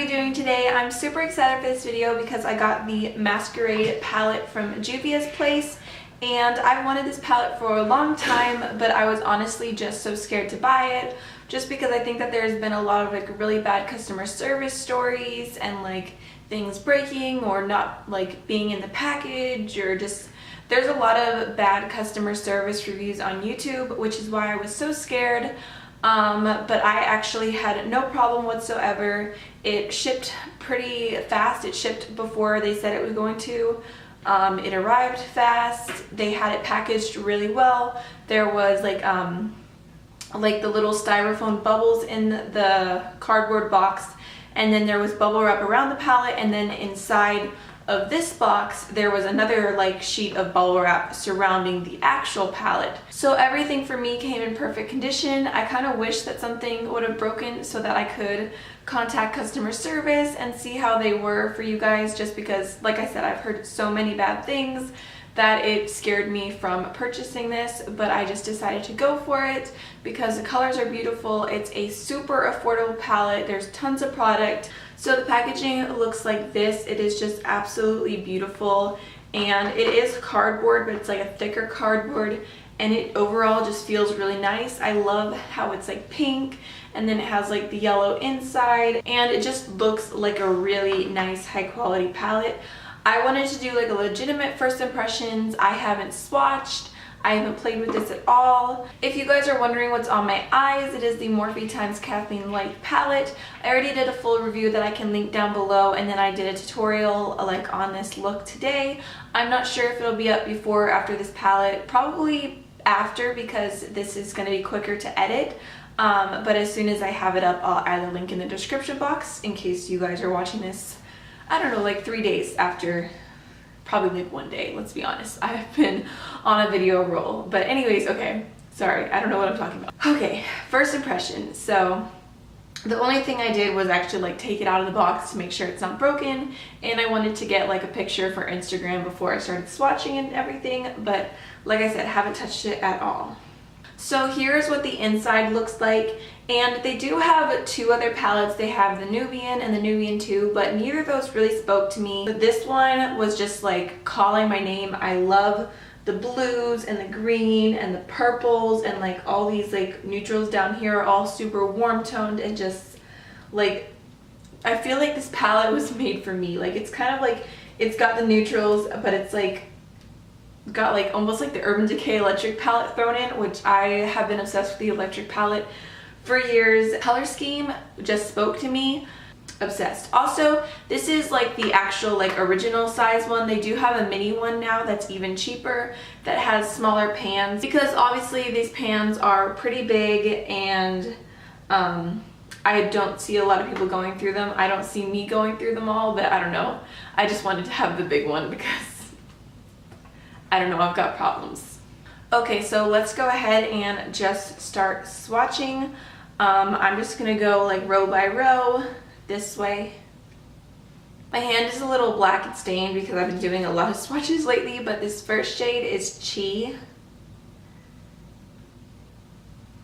you doing today? I'm super excited for this video because I got the Masquerade palette from Juvia's place, and I wanted this palette for a long time, but I was honestly just so scared to buy it just because I think that there's been a lot of like really bad customer service stories and like things breaking or not like being in the package, or just there's a lot of bad customer service reviews on YouTube, which is why I was so scared. But I actually had no problem whatsoever. It shipped pretty fast. It shipped before they said it was going to. It arrived fast. They had it packaged really well. There was like the little styrofoam bubbles in the cardboard box, and then there was bubble wrap around the palette, and then inside of this box there was another like sheet of bubble wrap surrounding the actual palette. So everything for me came in perfect condition. I kind of wish that something would have broken so that I could contact customer service and see how they were for you guys, just because like I said, I've heard so many bad things that it scared me from purchasing this, but I just decided to go for it because the colors are beautiful. It's a super affordable palette. There's tons of product. So the packaging looks like this. It is just absolutely beautiful, and it is cardboard, but it's like a thicker cardboard, and it overall just feels really nice. I love how it's like pink, and then it has like the yellow inside, and it just looks like a really nice high quality palette. I wanted to do like a legitimate first impressions. I haven't swatched. I haven't played with this at all. If you guys are wondering what's on my eyes, it is the Morphe x Kathleen Light palette. I already did a full review that I can link down below, and then I did a tutorial like on this look today. I'm not sure if it'll be up before or after this palette. Probably after, because this is going to be quicker to edit. But as soon as I have it up, I'll add a link in the description box in case you guys are watching this, I don't know, like 3 days after. Probably like 1 day, let's be honest. I've been on a video roll. But anyways, okay, sorry, I don't know what I'm talking about. Okay, first impression. So the only thing I did was actually like take it out of the box to make sure it's not broken, and I wanted to get like a picture for Instagram before I started swatching and everything, but like I said, haven't touched it at all. So here's what the inside looks like, and they do have two other palettes. They have the Nubian and the Nubian 2, but neither of those really spoke to me. But this one was just like calling my name. I love the blues and the green and the purples, and like all these like neutrals down here are all super warm toned, and just like I feel like this palette was made for me. Like it's kind of like it's got the neutrals, but it's like got like almost like the Urban Decay electric palette thrown in, which I have been obsessed with the electric palette for years. Color scheme just spoke to me. Obsessed. Also, this is like the actual like original size one. They do have a mini one now that's even cheaper, that has smaller pans, because obviously these pans are pretty big, and I don't see a lot of people going through them. I don't see me going through them all, but I don't know. I just wanted to have the big one because I don't know, I've got problems. Okay, so let's go ahead and just start swatching. I'm just gonna go like row by row this way. My hand is a little black and stained because I've been doing a lot of swatches lately, but this first shade is Chi.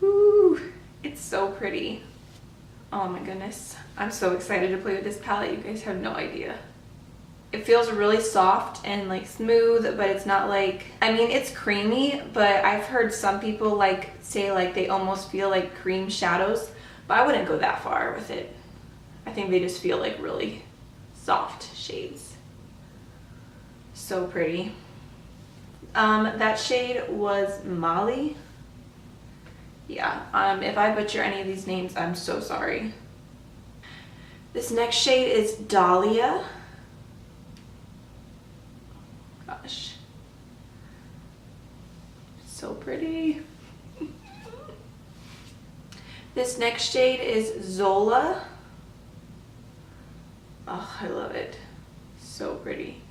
Woo, it's so pretty. Oh my goodness, I'm so excited to play with this palette. You guys have no idea. It feels really soft and like smooth, but it's not like, I mean, it's creamy, but I've heard some people like say like they almost feel like cream shadows, but I wouldn't go that far with it. I think they just feel like really soft shades. So pretty. That shade was Molly. Yeah, if I butcher any of these names, I'm so sorry. This next shade is Dahlia. Gosh, so pretty. This next shade is Zola. Oh, I love it. So pretty.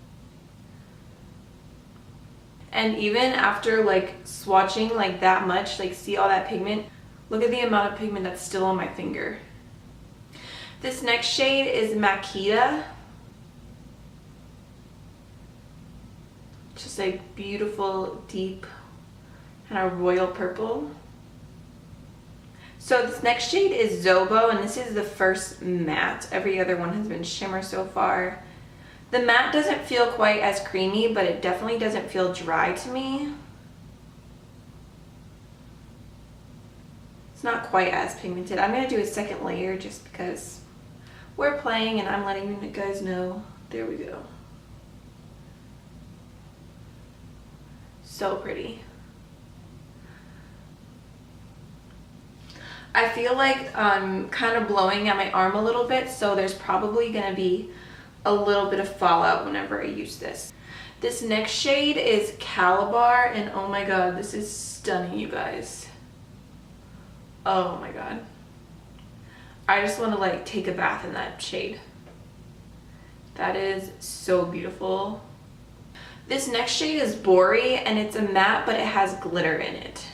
And even after like swatching like that much, like see all that pigment, look at the amount of pigment that's still on my finger. This next shade is Makita. Just like beautiful, deep, kind of royal purple. So this next shade is Dobo, and this is the first matte. Every other one has been shimmer so far. The matte doesn't feel quite as creamy, but it definitely doesn't feel dry to me. It's not quite as pigmented. I'm going to do a second layer just because we're playing and I'm letting you guys know. There we go. So pretty. I feel like I'm kind of blowing at my arm a little bit, so there's probably going to be a little bit of fallout whenever I use this. This next shade is Calabar, and oh my god, this is stunning, you guys. Oh my god. I just want to like take a bath in that shade. That is so beautiful. This next shade is Bori, and it's a matte, but it has glitter in it.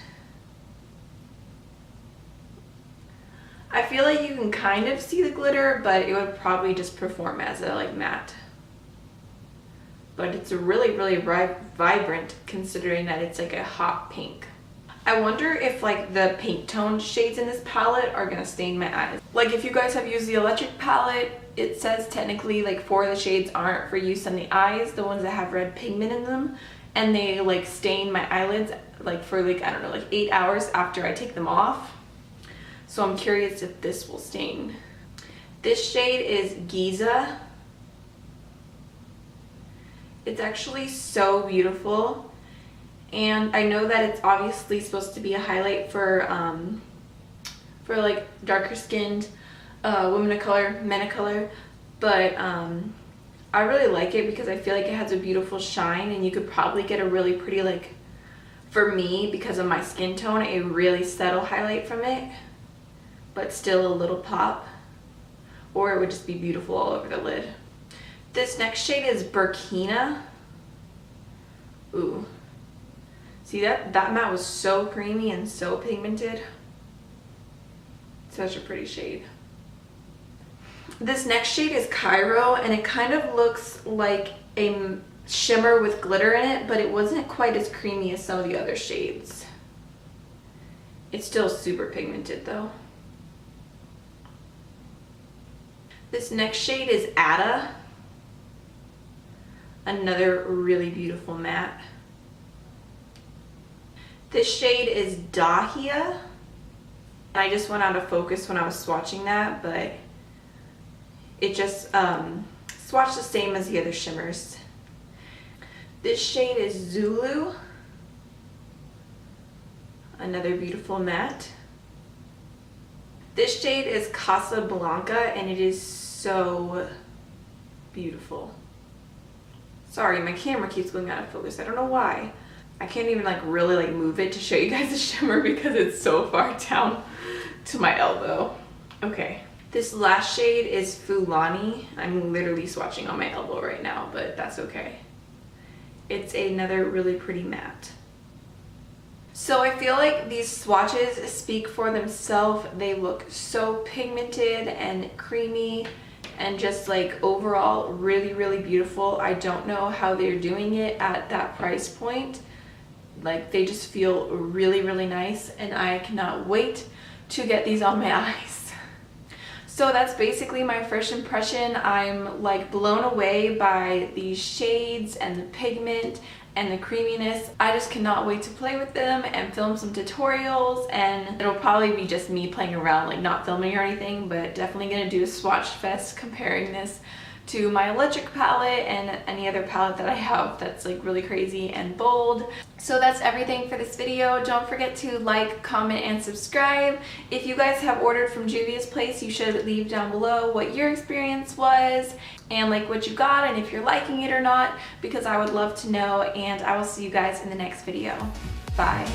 I feel like you can kind of see the glitter, but it would probably just perform as a like matte. But it's really vibrant considering that it's like a hot pink. I wonder if like the pink toned shades in this palette are gonna stain my eyes. Like if you guys have used the electric palette, it says technically like 4 of the shades aren't for use on the eyes, the ones that have red pigment in them, and they like stain my eyelids like for like, I don't know, like 8 hours after I take them off. So I'm curious if this will stain. This shade is Giza. It's actually so beautiful. And I know that it's obviously supposed to be a highlight for like darker skinned women of color, men of color. But I really like it because I feel like it has a beautiful shine, and you could probably get a really pretty, like, for me, because of my skin tone, a really subtle highlight from it. But still a little pop, or it would just be beautiful all over the lid. This next shade is Burkina. Ooh. See that matte was so creamy and so pigmented. Such a pretty shade. This next shade is Cairo, and it kind of looks like a shimmer with glitter in it, but it wasn't quite as creamy as some of the other shades. It's still super pigmented though. This next shade is Ada. Another really beautiful matte. This shade is Dahlia. I just went out of focus when I was swatching that, but it just swatched the same as the other shimmers. This shade is Zulu. Another beautiful matte. This shade is Casablanca, and it is so beautiful. Sorry, my camera keeps going out of focus. I don't know why. I can't even like really like move it to show you guys the shimmer because it's so far down to my elbow. Okay. This last shade is Fulani. I'm literally swatching on my elbow right now, but that's okay. It's another really pretty matte. So I feel like these swatches speak for themselves. They look so pigmented and creamy and just like overall really beautiful. I don't know how they're doing it at that price point. Like they just feel really nice, and I cannot wait to get these on my eyes. So that's basically my first impression. I'm like blown away by these shades and the pigment and the creaminess. I just cannot wait to play with them and film some tutorials, and it'll probably be just me playing around, like not filming or anything, but definitely gonna do a swatch fest comparing this to my electric palette and any other palette that I have that's like really crazy and bold. So that's everything for this video. Don't forget to like, comment, and subscribe. If you guys have ordered from Juvia's place, you should leave down below what your experience was and like what you got and if you're liking it or not, because I would love to know, and I will see you guys in the next video. Bye.